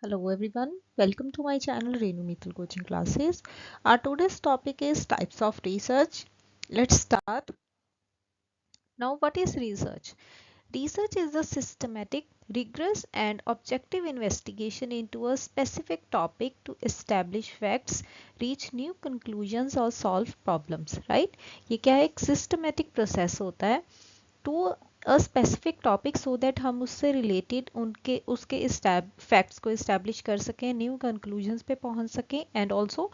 Hello everyone, welcome to my channel Renu Mittal Coaching Classes. Our today's topic is types of research. Let's start. Now what is research? Research is the systematic, rigorous and objective investigation into a specific topic to establish facts, reach new conclusions or solve problems, right? ये क्या है, एक systematic process होता है to a specific topic so that हम उससे related उनके उसके फैक्ट्स को इस्टेब्लिश कर सकें, न्यू कंक्लूजन्स पे पहुंच सकें and also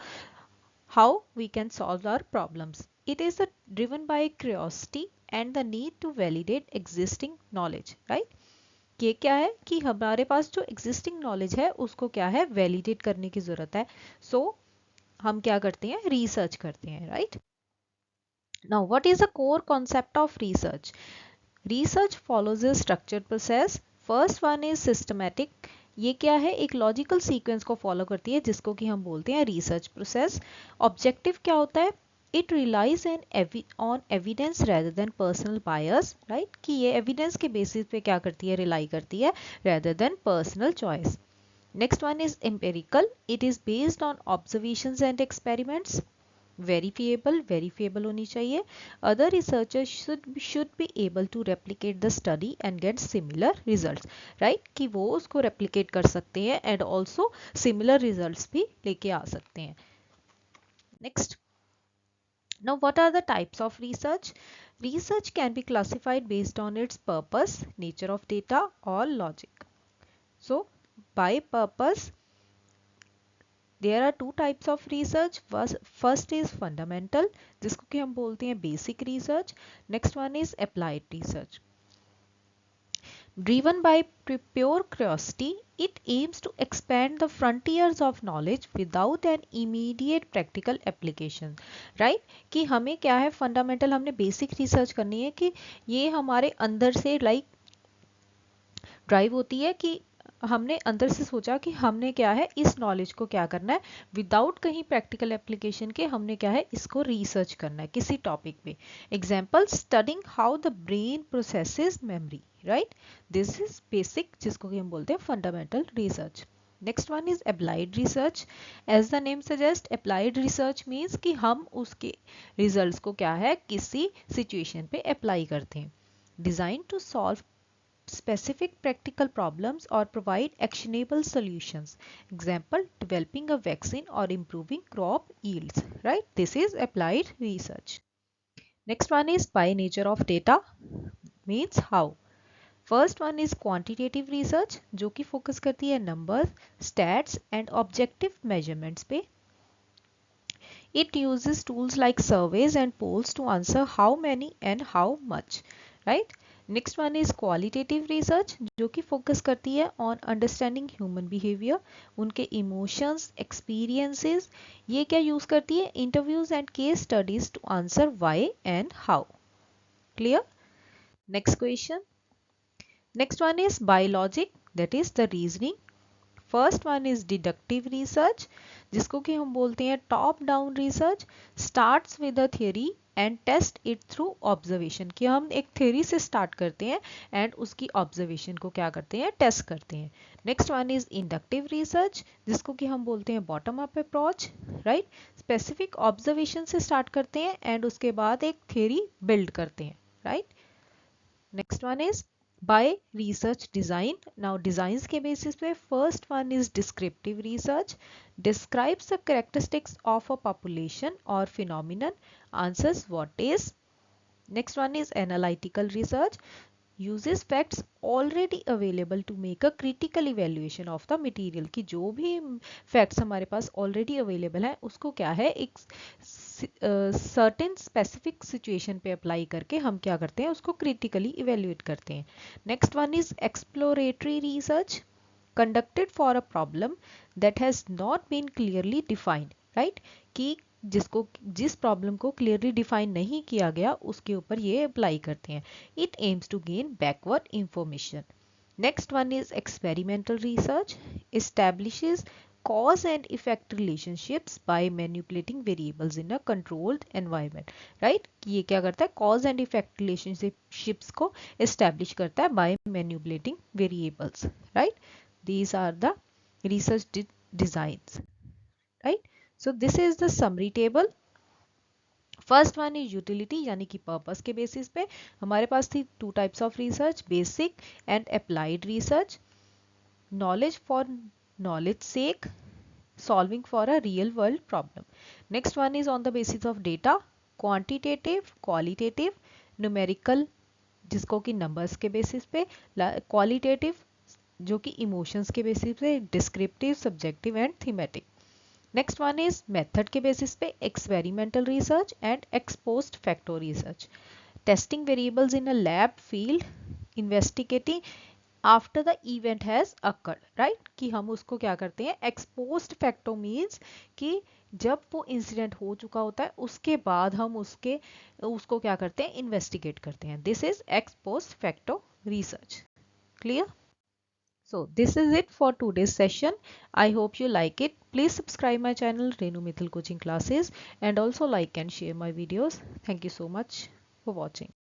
how we can solve our problems. It is driven by curiosity and the need to validate existing knowledge, right. ये क्या है कि हमारे पास जो एग्जिस्टिंग नॉलेज है उसको क्या है, वैलिडेट करने की जरूरत है. सो हम क्या करते हैं, रिसर्च करते हैं, right. Now what is the core concept of research? Research follows a structured process. First one is systematic. ये क्या है, एक लॉजिकल सीक्वेंस को फॉलो करती है जिसको कि हम बोलते हैं रिसर्च प्रोसेस. ऑब्जेक्टिव क्या होता है? It relies on evidence rather than personal bias, right, कि ये एविडेंस के बेसिस पे क्या करती है, रिलाई करती है rather than personal choice. Next one is empirical. It is based on observations and experiments. Verifiable होनी चाहिए. Other researchers should be able to replicate the study and get similar results, right, कि वो उसको replicate कर सकते हैं and also similar results भी लेके आ सकते हैं. Next, now what are the types of research? Research can be classified based on its purpose, nature of data or logic. So by purpose, there are two types of research. First is fundamental, जिसको कि हम बोलते हैं basic research. Next one is applied research. Driven by pure curiosity, it aims to expand the frontiers of knowledge without an immediate practical application. Right? कि हमें क्या है, fundamental हमने basic research करनी है कि ये हमारे अंदर से ड्राइव होती है कि हमने अंदर से सोचा कि हमने क्या है, इस नॉलेज को क्या करना है, विदाउट कहीं प्रैक्टिकल एप्लीकेशन के हमने क्या है, इसको रिसर्च करना है किसी टॉपिक पे. Example, studying how the brain processes memory, right. This is basic, जिसको कि हम बोलते हैं fundamental research. Next one is applied research. As the name suggest, applied research means कि हम उसके रिजल्ट्स को क्या है, किसी सिचुएशन पे अप्लाई करते हैं. Design to solve specific practical problems or provide actionable solutions. Example, developing a vaccine or improving crop yields, right? This is applied research. Next one is by nature of data, means how. First one is quantitative research, जो कि focus करती है numbers, stats and objective measurements पे. It uses tools like surveys and polls to answer how many and how much, right? Next one is qualitative research, जो कि focus करती है on understanding human behaviour, उनके emotions, experiences. ये क्या use करती है, interviews and case studies to answer why and how. Clear. Next question. Next one is biologic, that is the reasoning. First one is deductive research, जिसको कि हम बोलते हैं top down research. Starts with a theory and test it through observation, कि हम एक theory से start करते हैं एंड उसकी ऑब्जर्वेशन को क्या करते हैं, टेस्ट करते हैं. Next one is inductive research, जिसको कि हम बोलते हैं bottom up approach, right. Specific observation से स्टार्ट करते हैं एंड उसके बाद एक थ्योरी बिल्ड करते हैं, right. Next one is by research design. Now design के बेसिस पे first one is descriptive research, describes the characteristics of a population or phenomenon, answers what is. Next one is analytical research, uses facts already available to make a critical evaluation of the material, कि जो भी facts हमारे पास already available है उसको क्या है, एक certain specific situation पे apply करके हम क्या करते हैं, उसको critically evaluate करते हैं. Next one is exploratory research, conducted for a problem that has not been clearly defined, right, कि जिस प्रॉब्लम को क्लियरली डिफाइन नहीं किया गया उसके ऊपर ये अप्लाई करते हैं. It aims to gain backward information. Next one is experimental research, establishes cause and effect relationships by manipulating variables in a controlled environment, right. ये क्या करता है, cause and effect relationships को establish करता है by manipulating variables, right. These are the research designs, right? So this is the summary table. First one is utility यानी कि purpose के बेसिस पे हमारे पास थी two types of research, basic and applied research, knowledge for knowledge sake, solving for a real world problem. Next one is on the basis of data, quantitative, qualitative, numerical जिसको कि numbers के basis पे, qualitative जो कि emotions के basis पे, descriptive, subjective and thematic. Next one is method के basis पे experimental research and x post facto research, testing variables in a lab field, investigating after the event has occurred, right, कि हम उसको क्या करते हैं, एक्स पोस्ट फैक्टो मीन्स कि जब वो इंसिडेंट हो चुका होता है उसके बाद हम उसको क्या करते हैं, इन्वेस्टिगेट करते हैं. This is x post facto research. Clear? So this is it for today's session. I hope you like it. Please subscribe my channel Renu Mithil Coaching Classes and also like and share my videos. Thank you so much for watching.